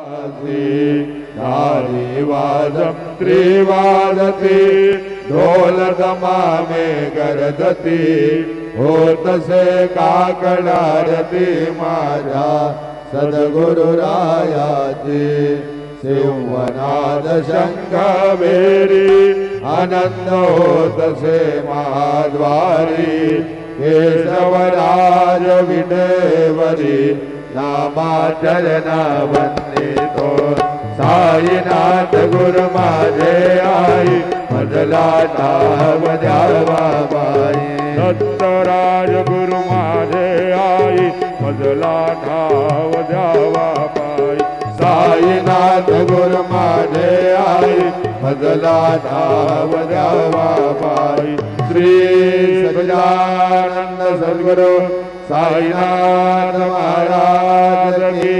नारी वाजम त्रिवाजती ढोल दमामे गरजती होतसे काकडारती माझ्या सद्गुरुरायाची सिंहनाद शंख बेरी आनंद होतसे महाद्वारी केशवराज विटेवरी नामाचरणा वंदितो साईनाथ गुरु माझे आई मजला ठाव द्यावा बाई दत्तराज गुरु माझे आई मजला ठाव द्यावा बाई साईनाथ गुरु माझे आई मजला ठाव द्यावा बाई श्री सच्चिदानंद सद्गुरु साईनाथ महाराज की